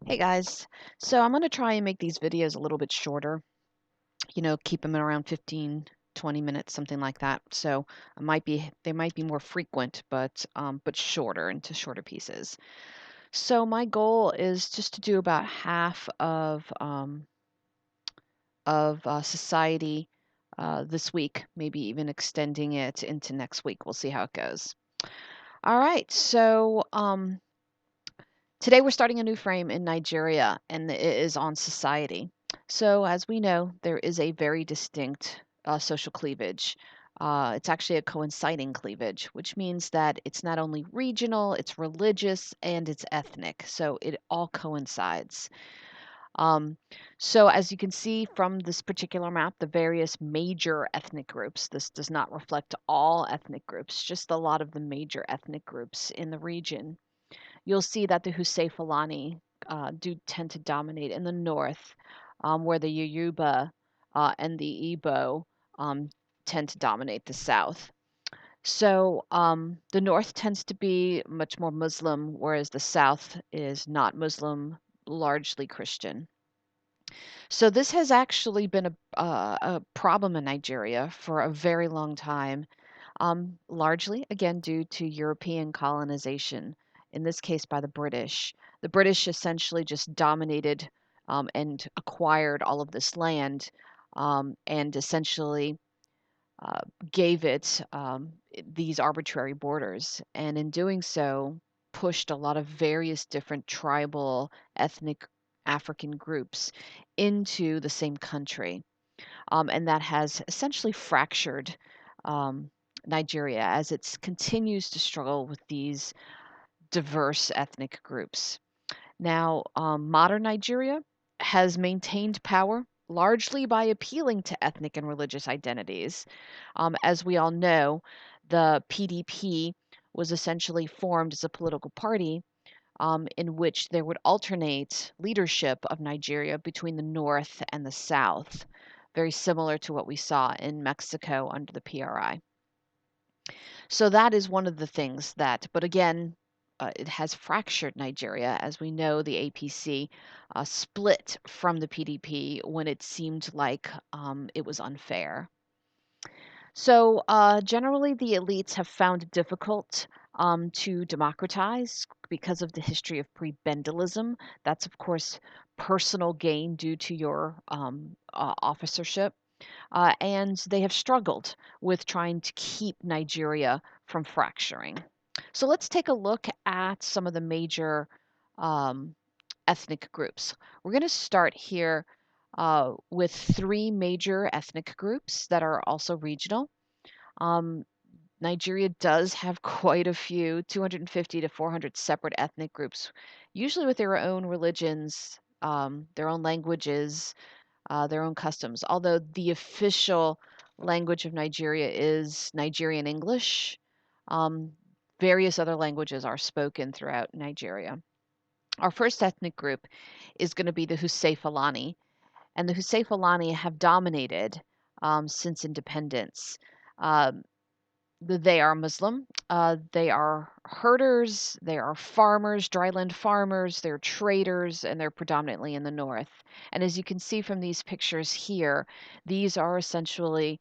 Hey guys, so I'm going to try and make these videos a little bit shorter, keep them around 15, 20 minutes, something like that. So they might be more frequent, but shorter into shorter pieces. So my goal is just to do about half of society this week, maybe even extending it into next week. We'll see how it goes. All right, so today we're starting a new frame in Nigeria, and it is on society. So, as we know, there is a very distinct social cleavage. It's actually a coinciding cleavage, which means that it's not only regional, it's religious, and it's ethnic. So it all coincides. Um, so, as you can see from this particular map, the various major ethnic groups, this does not reflect all ethnic groups, just a lot of the major ethnic groups in the region. You'll see that the Husay Fulani do tend to dominate in the north, where the Yoruba and the Igbo um, tend to dominate the south. So the north tends to be much more Muslim, whereas the south is not Muslim, largely Christian. So this has actually been a problem in Nigeria for a very long time, largely, again, due to European colonization, in this case by the British. The British essentially just dominated and acquired all of this land and essentially uh, gave it these arbitrary borders. And in doing so, pushed a lot of various different tribal, ethnic African groups into the same country. And that has essentially fractured um, Nigeria as it continues to struggle with these diverse ethnic groups. Now, modern Nigeria has maintained power largely by appealing to ethnic and religious identities. As we all know, the PDP was essentially formed as a political party in which there would alternate leadership of Nigeria between the North and the South, very similar to what we saw in Mexico under the PRI. So that is one of the things that, but again, it has fractured Nigeria. As we know, the APC split from the PDP when it seemed like it was unfair. So, generally, the elites have found it difficult to democratize because of the history of prebendalism. That's, of course, personal gain due to your officership. And they have struggled with trying to keep Nigeria from fracturing. So, let's take a look at some of the major um, ethnic groups. We're going to start here with three major ethnic groups that are also regional. Um, Nigeria does have quite a few, 250 to 400 separate ethnic groups, usually with their own religions, their own languages, their own customs. Although the official language of Nigeria is Nigerian English, um, various other languages are spoken throughout Nigeria. Our first ethnic group is going to be the Husay Fulani, and the Husay Fulani have dominated since independence. Um, they are Muslim. They are herders, they are farmers, dryland farmers, they're traders, and they're predominantly in the north. And as you can see from these pictures here, these are essentially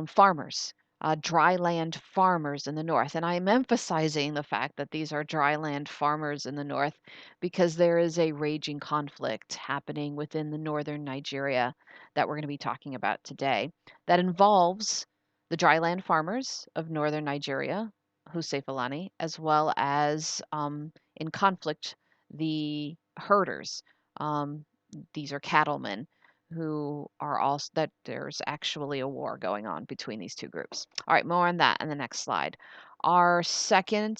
farmers, dryland farmers in the north. And I'm emphasizing the fact that these are dryland farmers in the north because there is a raging conflict happening within the northern Nigeria that we're going to be talking about today that involves the dryland farmers of northern Nigeria, Husay Fulani, as well as in conflict the herders. Um, these are cattlemen who are also that there's actually a war going on between these two groups. All right, more on that in the next slide. Our second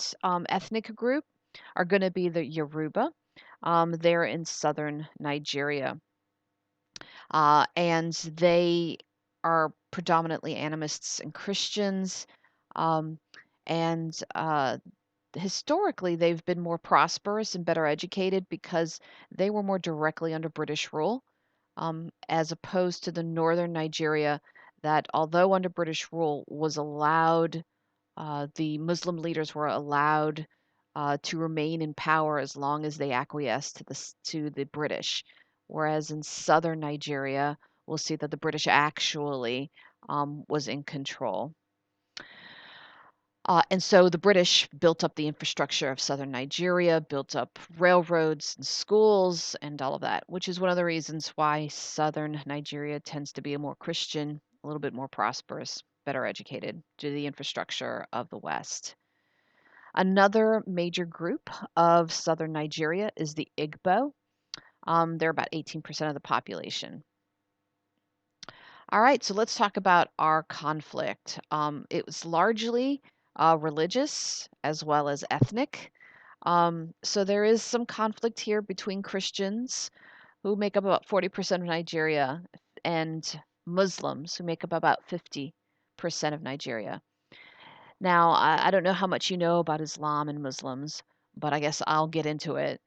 ethnic group are going to be the Yoruba. They're in southern Nigeria and they are predominantly animists and Christians. Um, and historically, they've been more prosperous and better educated because they were more directly under British rule, as opposed to the northern Nigeria, that although under British rule was allowed, the Muslim leaders were allowed. to remain in power as long as they acquiesce to the British. Whereas in southern Nigeria, we'll see that the British actually was in control. And so the British built up the infrastructure of southern Nigeria, built up railroads and schools and all of that, which is one of the reasons why southern Nigeria tends to be a more Christian, a little bit more prosperous, better educated due to the infrastructure of the West. Another major group of southern Nigeria is the Igbo. They're about 18% of the population. All right, so let's talk about our conflict. It was largely religious as well as ethnic. So there is some conflict here between Christians, who make up about 40% of Nigeria, and Muslims, who make up about 50% of Nigeria. Now, I don't know how much you know about Islam and Muslims, but I guess I'll get into it.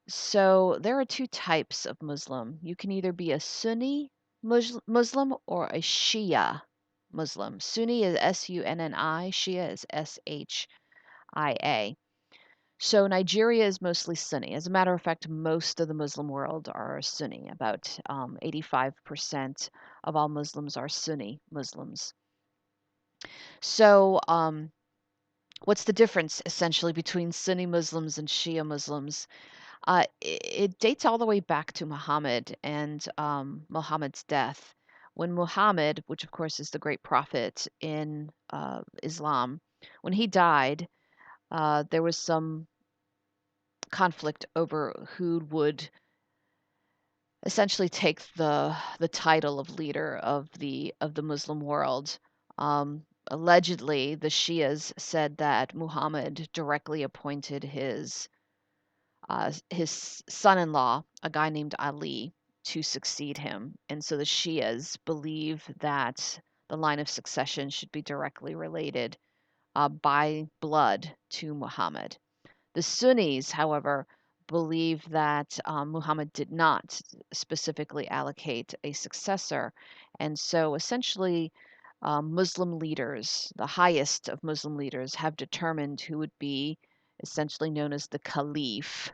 So there are two types of Muslim. You can either be a Sunni Muslim or a Shia Muslim. Sunni is Sunni, Shia is Shia. So Nigeria is mostly Sunni. As a matter of fact, most of the Muslim world are Sunni. About 85% of all Muslims are Sunni Muslims. So, what's the difference essentially between Sunni Muslims and Shia Muslims? It dates all the way back to Muhammad and Muhammad's death. When Muhammad, which of course is the great prophet in Islam, when he died, there was some conflict over who would essentially take the title of leader of the Muslim world. Allegedly, the Shias said that Muhammad directly appointed his son-in-law, a guy named Ali, to succeed him, and so the Shias believe that the line of succession should be directly related by blood to Muhammad. The Sunnis, however, believe that Muhammad did not specifically allocate a successor. And so essentially, Muslim leaders, the highest of Muslim leaders, have determined who would be essentially known as the Caliph.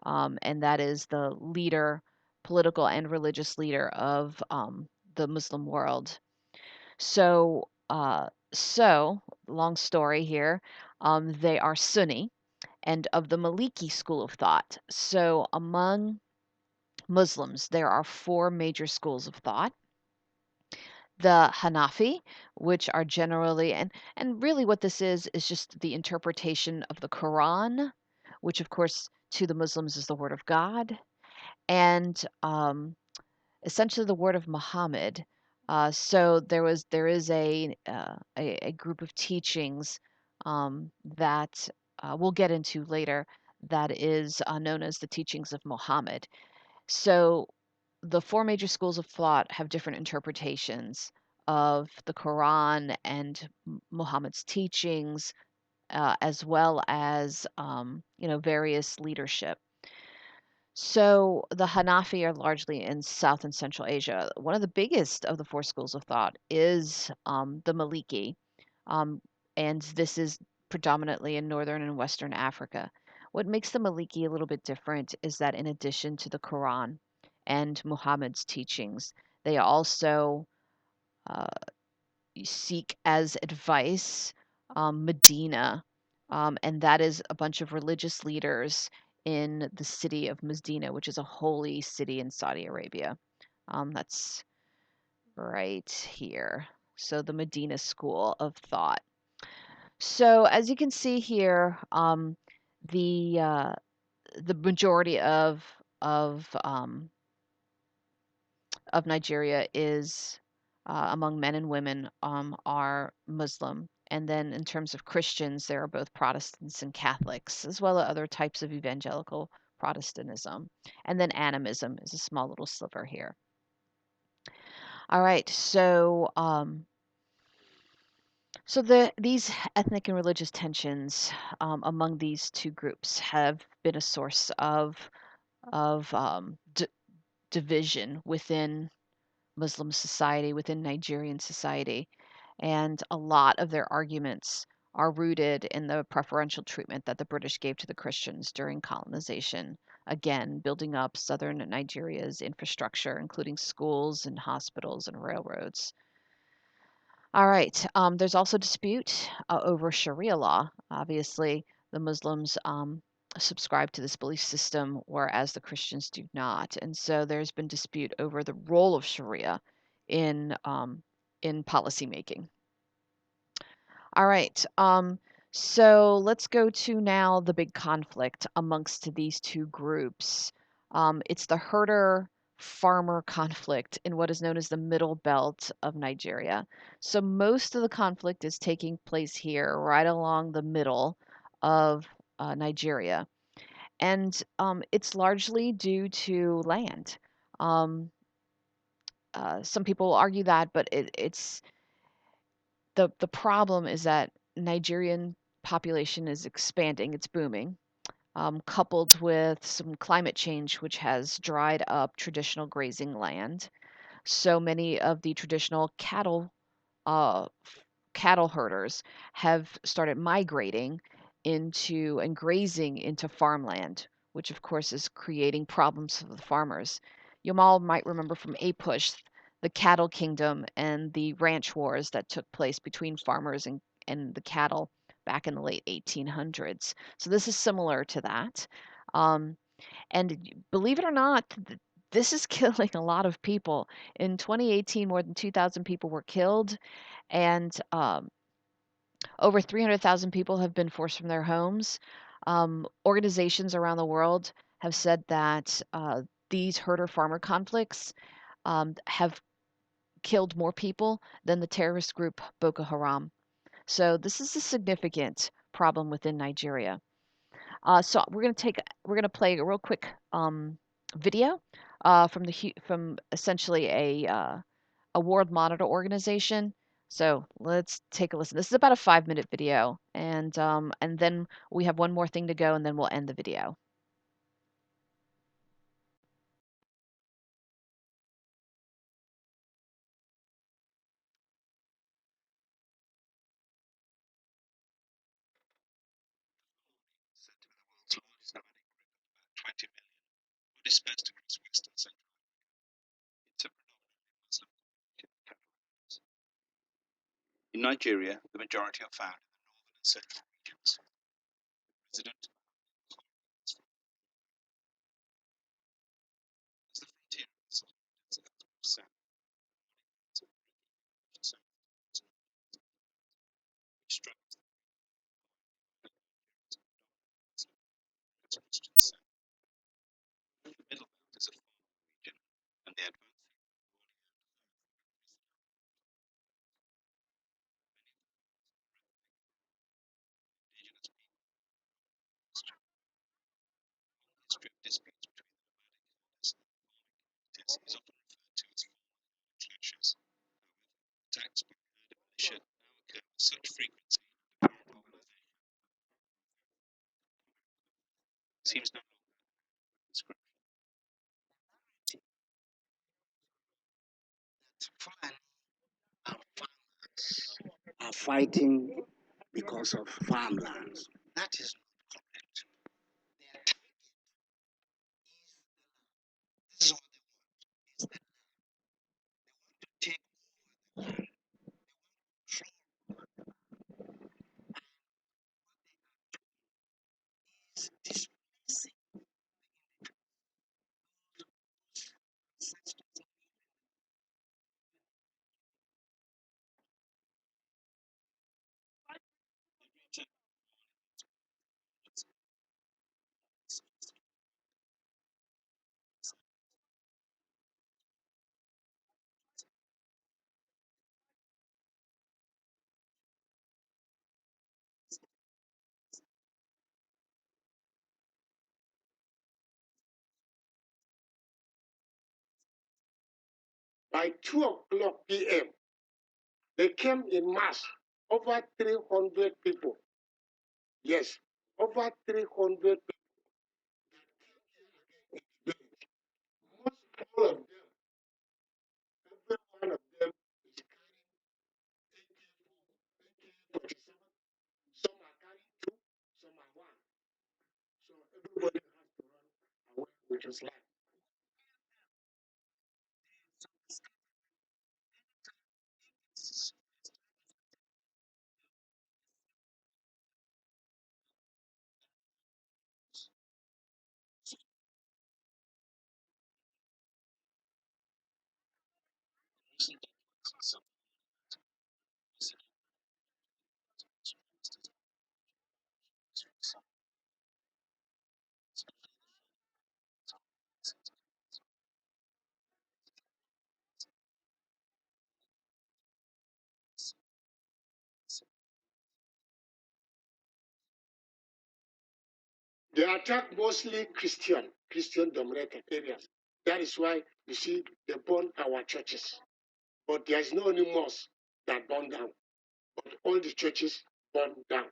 And that is the leader, political and religious leader of the Muslim world. So, long story here, they are Sunni and of the Maliki school of thought. So, among Muslims, there are four major schools of thought. The Hanafi, which are generally, and really what this is just the interpretation of the Quran, which of course to the Muslims is the word of God, and essentially the word of Muhammad. So there is a group of teachings that we'll get into later that is known as the teachings of Muhammad. So the four major schools of thought have different interpretations of the Quran and Muhammad's teachings, as well as various leadership. So the Hanafi are largely in South and Central Asia. One of the biggest of the four schools of thought is the Maliki, um, and this is predominantly in Northern and Western Africa. What makes the Maliki a little bit different is that in addition to the Quran and Muhammad's teachings, they also uh, seek as advice Medina, and that is a bunch of religious leaders in the city of Medina, which is a holy city in Saudi Arabia. That's right here. So the Medina School of Thought. So as you can see here, the uh, the majority of Nigeria is among men and women are Muslim. And then in terms of Christians, there are both Protestants and Catholics, as well as other types of evangelical Protestantism. And then animism is a small little sliver here. All right, these ethnic and religious tensions among these two groups have been a source of division within Muslim society, within Nigerian society. And a lot of their arguments are rooted in the preferential treatment that the British gave to the Christians during colonization, again, building up southern Nigeria's infrastructure, including schools and hospitals and railroads. All right. There's also dispute over Sharia law. Obviously, the Muslims subscribe to this belief system, whereas the Christians do not. And so there's been dispute over the role of Sharia in in policymaking. All right. So let's go to now the big conflict amongst these two groups. It's the herder farmer conflict in what is known as the middle belt of Nigeria. So most of the conflict is taking place here, right along the middle of Nigeria. And it's largely due to land. Um, some people argue that, but it's the problem is that Nigerian population is expanding, it's booming, coupled with some climate change, which has dried up traditional grazing land. So many of the traditional uh, cattle herders have started migrating into and grazing into farmland, which of course is creating problems for the farmers. You all might remember from APUSH the cattle kingdom and the ranch wars that took place between farmers and the cattle back in the late 1800s. So this is similar to that. Um, believe it or not, this is killing a lot of people. In 2018, more than 2,000 people were killed, and over 300,000 people have been forced from their homes. Organizations around the world have said that these herder farmer conflicts have killed more people than the terrorist group Boko Haram. So this is a significant problem within Nigeria. So we're gonna play a real quick video from from essentially a world monitor organization. So let's take a listen. This is about a 5-minute video, and then we have one more thing to go, and then we'll end the video. Are fighting because of farmlands. That is this is what is that take is displacing by 2 o'clock p.m. They came in mass, over 300 people. Yes, over 300 people. Most all of them, every one of them is carrying AK-47 children's life. They attack mostly Christian dominated areas. That is why you see they burn our churches. But there is no any mosque that burned down. But all the churches burned down.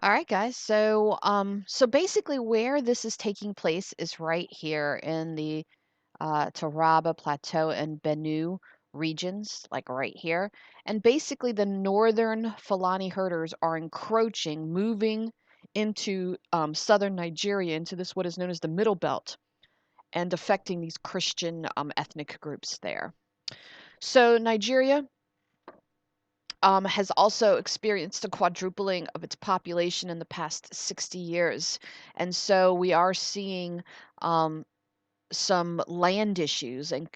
All right, guys. So basically, where this is taking place is right here in the Taraba Plateau and Benue regions, like right here. And basically, the northern Fulani herders are encroaching, moving into southern Nigeria, into this what is known as the Middle Belt, and affecting these Christian ethnic groups there. So Nigeria has also experienced a quadrupling of its population in the past 60 years. And so we are seeing um, some land issues and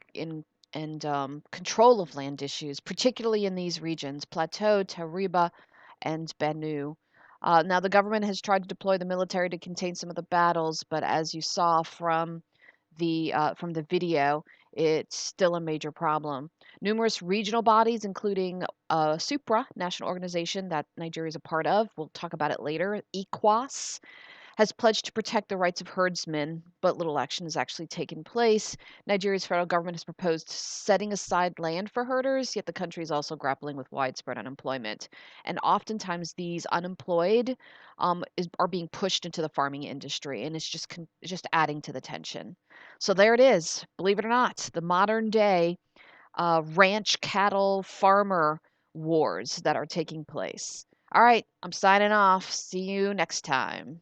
control of land issues, particularly in these regions, Plateau, Tariba, and Benue. Now, the government has tried to deploy the military to contain some of the battles, but as you saw from the video, it's still a major problem. Numerous regional bodies, including SUPRA, national organization that Nigeria is a part of, we'll talk about it later, EQUAS, has pledged to protect the rights of herdsmen, but little action has actually taken place. Nigeria's federal government has proposed setting aside land for herders, yet the country is also grappling with widespread unemployment. And oftentimes, these unemployed are being pushed into the farming industry, and it's just adding to the tension. So there it is. Believe it or not, the modern day ranch cattle farmer wars that are taking place. All right, I'm signing off. See you next time.